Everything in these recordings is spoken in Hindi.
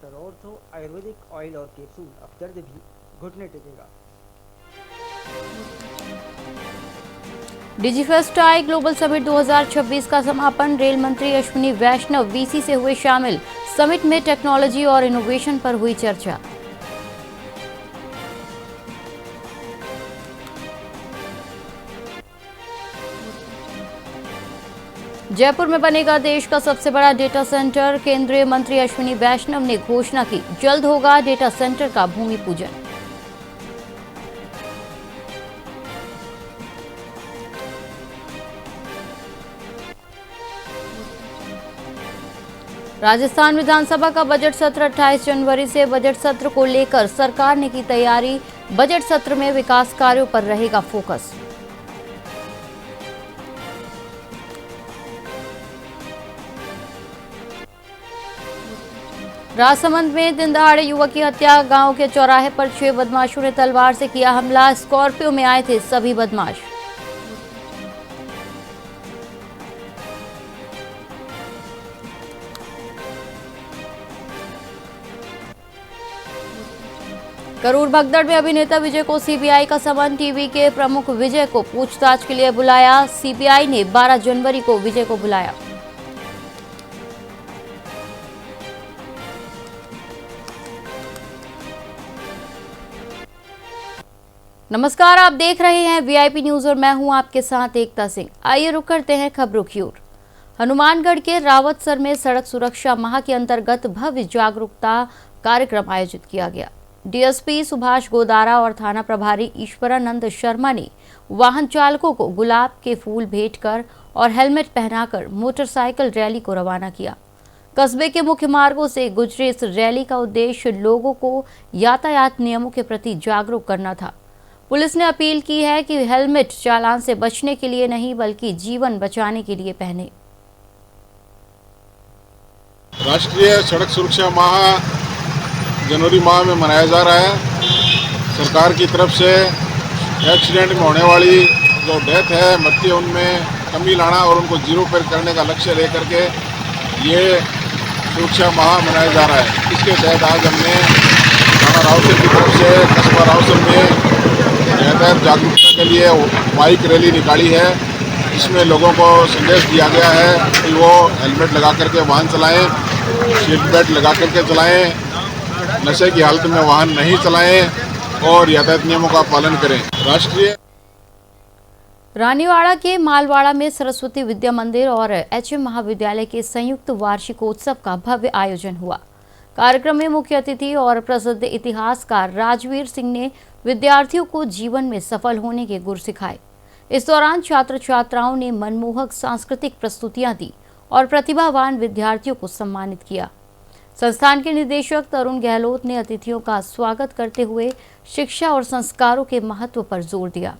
डॉक्टर ऑर्थो आयुर्वेदिक ऑयल और कैप्सूल अब दर्द भी घुटने टेकेगा। डिजीफेस्ट आई ग्लोबल समिट 2026 का समापन। रेल मंत्री अश्विनी वैष्णव वीसी से हुए शामिल। समिट में टेक्नोलॉजी और इनोवेशन पर हुई चर्चा। जयपुर में बनेगा देश का सबसे बड़ा डेटा सेंटर। केंद्रीय मंत्री अश्विनी वैष्णव ने घोषणा की, जल्द होगा डेटा सेंटर का भूमि पूजन। राजस्थान विधानसभा का बजट सत्र 28 जनवरी से। बजट सत्र को लेकर सरकार ने की तैयारी। बजट सत्र में विकास कार्यों पर रहेगा फोकस। राजसमंद में दिन दहाड़े युवक की हत्या। गांव के चौराहे पर 6 बदमाशों ने तलवार से किया हमला। स्कॉर्पियो में आए थे सभी बदमाश। करूर भगदड़ में अभिनेता विजय को सीबीआई का समन। टीवी के प्रमुख विजय को पूछताछ के लिए बुलाया। सीबीआई ने 12 जनवरी को विजय को बुलाया। नमस्कार, आप देख रहे हैं वीआईपी न्यूज और मैं हूं आपके साथ एकता सिंह। आइए रुक करते हैं खबरों की ओर। हनुमानगढ़ के रावतसर में सड़क सुरक्षा माह के अंतर्गत भव्य जागरूकता कार्यक्रम आयोजित किया गया। डीएसपी सुभाष गोदारा और थाना प्रभारी ईश्वरानंद शर्मा ने वाहन चालकों को गुलाब के फूल भेंट कर और हेलमेट पहनाकर मोटरसाइकिल रैली को रवाना किया। कस्बे के मुख्य मार्गों से गुजरे इस रैली का उद्देश्य लोगों को यातायात नियमों के प्रति जागरूक करना था। पुलिस ने अपील की है कि हेलमेट चालान से बचने के लिए नहीं बल्कि जीवन बचाने के लिए पहने। राष्ट्रीय सड़क सुरक्षा माह जनवरी माह में मनाया जा रहा है। सरकार की तरफ से एक्सीडेंट में होने वाली जो डेथ है, मृत्यु, उनमें कमी लाना और उनको जीरो पर करने का लक्ष्य लेकर के ये सुरक्षा माह मनाया जा रहा है। इसके तहत आज हमने थाना रावतसर की तरफ से कस्बा रावतसर में यातायात जागरूकता के लिए बाइक रैली निकाली है। इसमें लोगों को संदेश दिया गया है कि वो हेलमेट लगा करके वाहन चलाएं, सीट बेल्ट लगा करके चलाएं, नशे की हालत में वाहन नहीं चलाएं और यातायात नियमों का पालन करें। राष्ट्रीय रानीवाड़ा के मालवाड़ा में सरस्वती विद्या मंदिर और एचएम महाविद्यालय के संयुक्त वार्षिकोत्सव का भव्य आयोजन हुआ। कार्यक्रम में मुख्य अतिथि और प्रसिद्ध इतिहासकार राजवीर सिंह ने विद्यार्थियों को जीवन में सफल होने के गुर सिखाए। इस दौरान छात्र छात्राओं ने मनमोहक सांस्कृतिक प्रस्तुतियां दी और प्रतिभावान विद्यार्थियों को सम्मानित किया। संस्थान के निदेशक तरुण गहलोत ने अतिथियों का स्वागत करते हुए शिक्षा और संस्कारों के महत्व पर जोर दिया।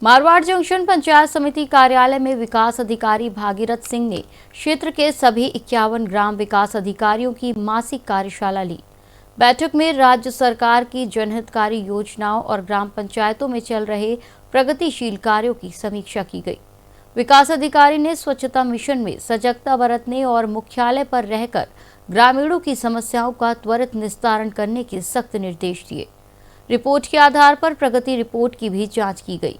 मारवाड़ जंक्शन पंचायत समिति कार्यालय में विकास अधिकारी भागीरथ सिंह ने क्षेत्र के सभी 51 ग्राम विकास अधिकारियों की मासिक कार्यशाला ली। बैठक में राज्य सरकार की जनहितकारी योजनाओं और ग्राम पंचायतों में चल रहे प्रगतिशील कार्यों की समीक्षा की गई। विकास अधिकारी ने स्वच्छता मिशन में सजगता बरतने और मुख्यालय पर रहकर ग्रामीणों की समस्याओं का त्वरित निस्तारण करने के सख्त निर्देश दिए। रिपोर्ट के आधार पर प्रगति रिपोर्ट की भी जांच की गई।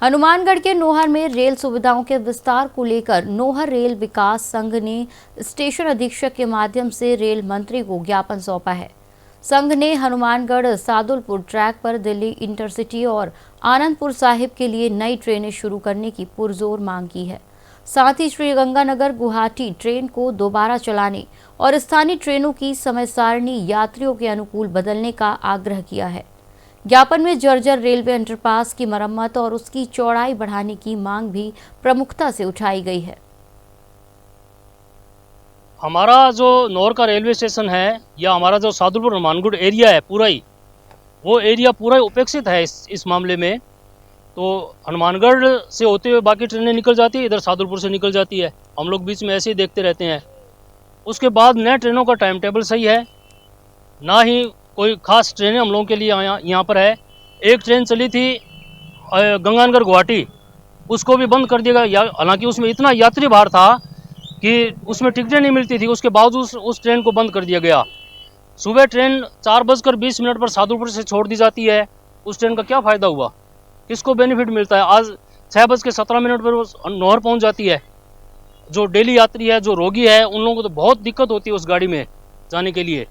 हनुमानगढ़ के नोहर में रेल सुविधाओं के विस्तार को लेकर नोहर रेल विकास संघ ने स्टेशन अधीक्षक के माध्यम से रेल मंत्री को ज्ञापन सौंपा है। संघ ने हनुमानगढ़ सादुलपुर ट्रैक पर दिल्ली इंटरसिटी और आनंदपुर साहिब के लिए नई ट्रेनें शुरू करने की पुरजोर मांग की है। साथ ही श्रीगंगानगर गुवाहाटी ट्रेन को दोबारा चलाने और स्थानीय ट्रेनों की समय सारणी यात्रियों के अनुकूल बदलने का आग्रह किया है। ज्ञापन में जर्जर रेलवे अंडरपास की मरम्मत और उसकी चौड़ाई बढ़ाने की मांग भी प्रमुखता से उठाई गई है। हमारा जो नौर का रेलवे स्टेशन है या हमारा जो सादुलपुर हनुमानगढ़ एरिया है पूरा ही, वो एरिया पूरा उपेक्षित है इस मामले में। तो हनुमानगढ़ से होते हुए बाकी ट्रेनें निकल जाती है, इधर सादुलपुर से निकल जाती है। हम लोग बीच में ऐसे ही देखते रहते हैं। उसके बाद नए ट्रेनों का टाइम टेबल सही है, ना ही कोई खास ट्रेनें हम लोगों के लिए यहाँ पर है। एक ट्रेन चली थी गंगानगर गुवाहाटी, उसको भी बंद कर दिया गया। हालांकि उसमें इतना यात्री भार था कि उसमें टिकटें नहीं मिलती थी, उसके बावजूद उस ट्रेन को बंद कर दिया गया। सुबह ट्रेन 4:20 पर सादुलपुर से छोड़ दी जाती है, उस ट्रेन का क्या फ़ायदा हुआ, किसको बेनिफिट मिलता है? आज 6:17 पर वो नौहर पहुंच जाती है। जो डेली यात्री है, जो रोगी है, उन लोगों को तो बहुत दिक्कत होती है उस गाड़ी में जाने के लिए।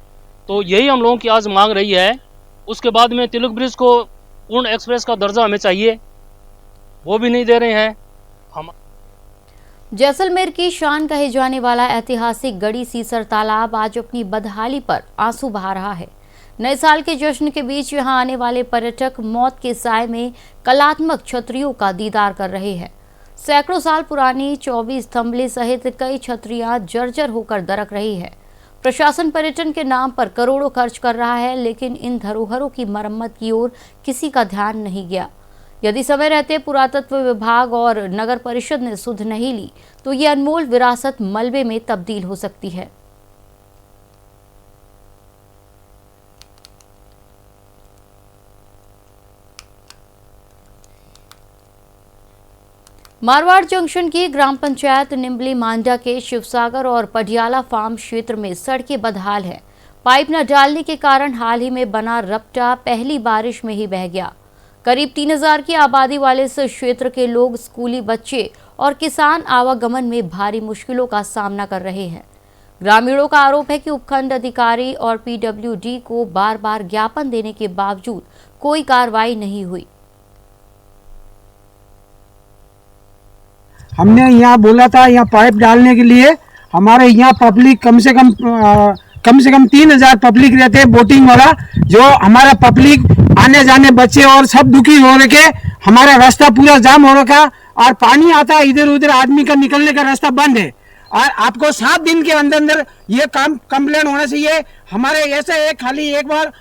तो यही हम लोगों की आज मांग रही है। उसके बाद में तिलक ब्रिज को पूर्ण एक्सप्रेस का दर्जा हमें चाहिए, वो भी नहीं दे रहे हैं। हम जैसलमेर की शान कहे जाने वाला ऐतिहासिक गढ़ी सीसर तालाब आज अपनी बदहाली पर आंसू बहा रहा है। नए साल के जश्न के बीच यहां आने वाले पर्यटक मौत के साए में कलात्मक छतरियों का दीदार कर रहे हैं। सैकड़ों साल पुरानी 24 थंबले सहित कई छतरियां जर्जर होकर दरक रही है। प्रशासन पर्यटन के नाम पर करोड़ों खर्च कर रहा है, लेकिन इन धरोहरों की मरम्मत की ओर किसी का ध्यान नहीं गया। यदि समय रहते पुरातत्व विभाग और नगर परिषद ने सुध नहीं ली तो ये अनमोल विरासत मलबे में तब्दील हो सकती है। मारवाड़ जंक्शन की ग्राम पंचायत निम्बली मांडा के शिवसागर और पडियाला फार्म क्षेत्र में सड़कें बदहाल है। पाइप न डालने के कारण हाल ही में बना रपटा पहली बारिश में ही बह गया। करीब 3000 की आबादी वाले इस क्षेत्र के लोग, स्कूली बच्चे और किसान आवागमन में भारी मुश्किलों का सामना कर रहे हैं। ग्रामीणों का आरोप है कि उपखंड अधिकारी और पीडब्ल्यूडी को बार बार ज्ञापन देने के बावजूद कोई कार्रवाई नहीं हुई। हमने यहाँ बोला था, यहाँ पाइप डालने के लिए हमारे यहाँ पब्लिक कम से कम 3000 पब्लिक रहते हैं, बोटिंग वाला, जो हमारा पब्लिक आने जाने बच्चे और सब दुखी हो रखे। हमारा रास्ता पूरा जाम हो रखा और पानी आता है, इधर उधर आदमी का निकलने का रास्ता बंद है। और आपको 7 दिन के अंदर अंदर ये काम कंप्लेन होना चाहिए। हमारे ऐसे है, खाली एक बार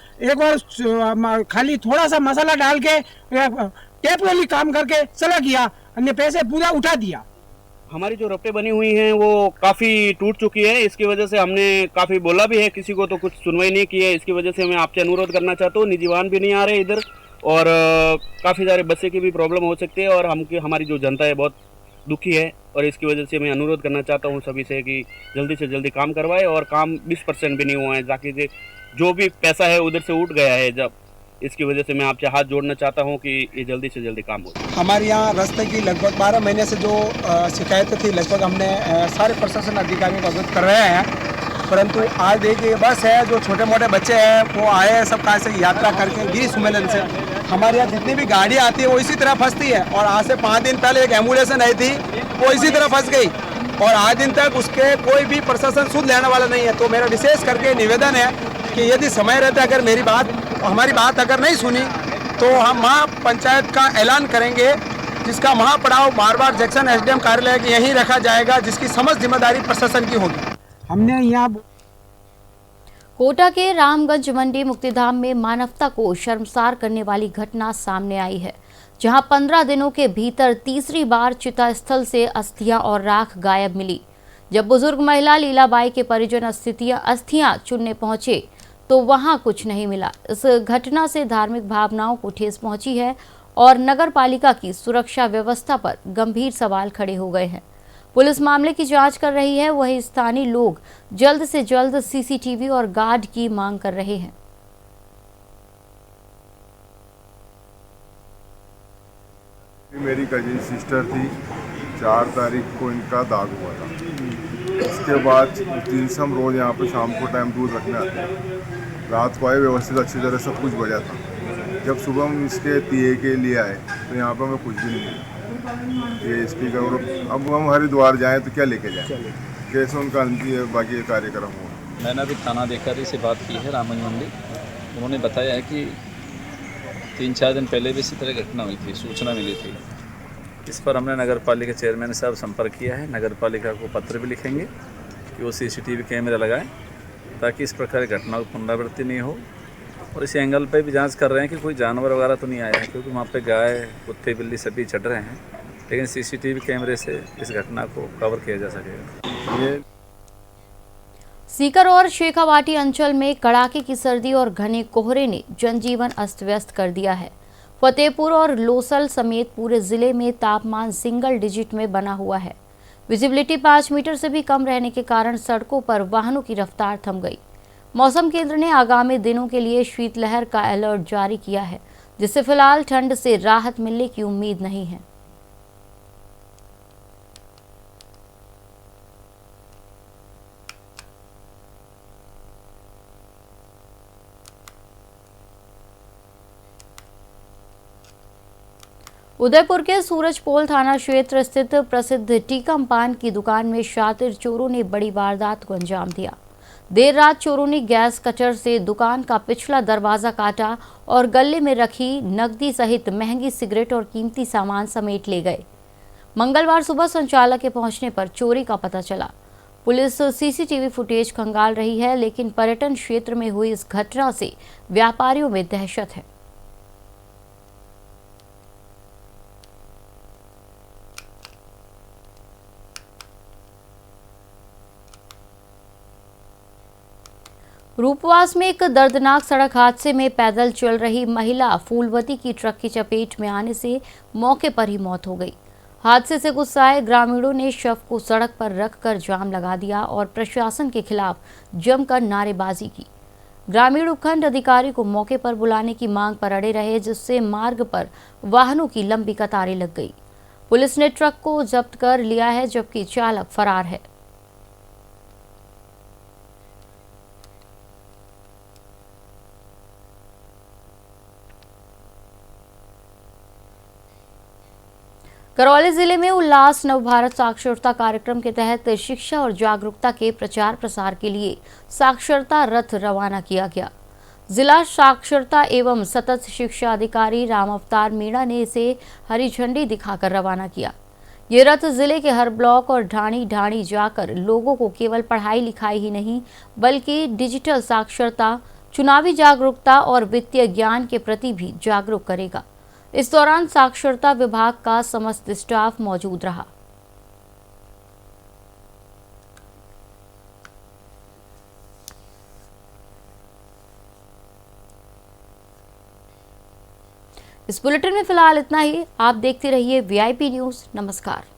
खाली थोड़ा सा मसाला डाल के टेम्पररी काम करके चला गया, हमने पैसे पूरा उठा दिया। हमारी जो रपटे बनी हुई हैं वो काफ़ी टूट चुकी है। इसकी वजह से हमने काफ़ी बोला भी है, किसी को तो कुछ सुनवाई नहीं की है। इसकी वजह से मैं आपसे अनुरोध करना चाहता हूँ, निजी वाहन भी नहीं आ रहे इधर और काफ़ी सारे बच्चे की भी प्रॉब्लम हो सकती है और हमारी जो जनता है बहुत दुखी है। और इसकी वजह से मैं अनुरोध करना चाहता हूँ सभी से कि जल्दी से जल्दी काम करवाए। और काम 20% भी नहीं हुआ है, जाके जो भी पैसा है उधर से उठ गया है जब। इसकी वजह से मैं आपसे हाथ जोड़ना चाहता हूं कि ये जल्दी से जल्दी काम हो। हमारे यहाँ रास्ते की लगभग 12 महीने से जो शिकायतें थी, लगभग हमने सारे प्रशासन अधिकारियों को अवगत कर रहे हैं, परंतु आज देखिए बस है, जो छोटे मोटे बच्चे हैं वो आए हैं सब कहाँ से यात्रा करके गिरी सम्मेलन से। हमारे यहाँ जितनी भी गाड़ी आती है वो इसी तरह फंसती है और आज से 5 दिन पहले एक एम्बुलेंस आई थी, वो इसी तरह फंस गई और आज दिन तक उसके कोई भी प्रशासन सुध लेने वाला नहीं है। तो मेरा विशेष करके निवेदन है कि यदि समय रहता अगर हमारी बात अगर नहीं सुनी तो हम महापंचायत का ऐलान करेंगे, जिसका महापड़ाव मारवाड़ जंक्शन एसडीएम कार्यालय के यहीं रखा जाएगा, जिसकी समस्त जिम्मेदारी प्रशासन की होगी। हमने यहाँ कोटा के रामगंज मंडी मुक्तिधाम में मानवता को शर्मसार करने वाली घटना सामने आई है, जहां 15 दिनों के भीतर तीसरी बार चिता स्थल से अस्थियां और राख गायब मिली। जब बुजुर्ग महिला लीलाबाई के परिजन अस्थियां चुनने पहुंचे तो वहां कुछ नहीं मिला। इस घटना से धार्मिक भावनाओं को ठेस पहुंची है और नगर पालिका की सुरक्षा व्यवस्था पर गंभीर सवाल खड़े हो गए हैं। पुलिस मामले की जांच कर रही है, वहीं स्थानीय लोग जल्द से जल्द सीसीटीवी और गार्ड की मांग कर रहे हैं। मेरी कजिन सिस्टर थी, 4 तारीख को इनका दाग हुआ था। उसके बाद 3 दिन से हम रोज़ यहाँ पे शाम को टाइम दूध रखने आते हैं। रात को आए, व्यवस्थित अच्छी तरह सब कुछ बढ़िया था। जब सुबह हम इसके तीये के लिए आए तो यहाँ पर हमें कुछ भी नहीं मिला। ये स्पीकर, अब हम हरिद्वार जाएं तो क्या लेके जाएं, कैसे उनका बाकी कार्यक्रम हो। मैंने अभी थाना अधिकारी से बात की है रामगंज मंडी, उन्होंने बताया है कि 3-4 दिन पहले भी इसी तरह घटना हुई थी, सूचना मिली थी। इस पर हमने नगर पालिका चेयरमैन साहब संपर्क किया है। नगर पालिका को पत्र भी लिखेंगे कि वो सीसीटीवी कैमरा लगाएं ताकि इस प्रकार की घटना की पुनरावृत्ति नहीं हो। और इसी एंगल पे भी जांच कर रहे हैं कि कोई जानवर वगैरह तो नहीं आया है, क्योंकि वहाँ पे गाय, कुत्ते, बिल्ली सभी चढ़ रहे हैं, लेकिन सीसीटीवी कैमरे से इस घटना को कवर किया जा सकेगा। सीकर और शेखावाटी अंचल में कड़ाके की सर्दी और घने कोहरे ने जनजीवन अस्त व्यस्त कर दिया है। फतेहपुर और लोसल समेत पूरे जिले में तापमान सिंगल डिजिट में बना हुआ है। विजिबिलिटी 5 मीटर से भी कम रहने के कारण सड़कों पर वाहनों की रफ्तार थम गई। मौसम केंद्र ने आगामी दिनों के लिए शीतलहर का अलर्ट जारी किया है, जिससे फिलहाल ठंड से राहत मिलने की उम्मीद नहीं है। उदयपुर के सूरजपोल थाना क्षेत्र स्थित प्रसिद्ध टीकम पान की दुकान में शातिर चोरों ने बड़ी वारदात को अंजाम दिया। देर रात चोरों ने गैस कटर से दुकान का पिछला दरवाजा काटा और गले में रखी नकदी सहित महंगी सिगरेट और कीमती सामान समेट ले गए। मंगलवार सुबह संचालक के पहुंचने पर चोरी का पता चला। पुलिस सीसीटीवी फुटेज खंगाल रही है, लेकिन पर्यटन क्षेत्र में हुई इस घटना से व्यापारियों में दहशत है। रूपवास में एक दर्दनाक सड़क हादसे में पैदल चल रही महिला फूलवती की ट्रक की चपेट में आने से मौके पर ही मौत हो गई। हादसे से गुस्साए ग्रामीणों ने शव को सड़क पर रखकर जाम लगा दिया और प्रशासन के खिलाफ जमकर नारेबाजी की। ग्रामीण उपखंड अधिकारी को मौके पर बुलाने की मांग पर अड़े रहे, जिससे मार्ग पर वाहनों की लंबी कतारें लग गई। पुलिस ने ट्रक को जब्त कर लिया है, जबकि चालक फरार है। करौली जिले में उल्लास नवभारत साक्षरता कार्यक्रम के तहत शिक्षा और जागरूकता के प्रचार प्रसार के लिए साक्षरता रथ रवाना किया गया। जिला साक्षरता एवं सतत शिक्षा अधिकारी राम अवतार मीणा ने इसे हरी झंडी दिखाकर रवाना किया। ये रथ जिले के हर ब्लॉक और ढाणी ढाणी जाकर लोगों को केवल पढ़ाई लिखाई ही नहीं, बल्कि डिजिटल साक्षरता, चुनावी जागरूकता और वित्तीय ज्ञान के प्रति भी जागरूक करेगा। इस दौरान साक्षरता विभाग का समस्त स्टाफ मौजूद रहा। इस बुलेटिन में फिलहाल इतना ही। आप देखते रहिए VIP न्यूज़। नमस्कार।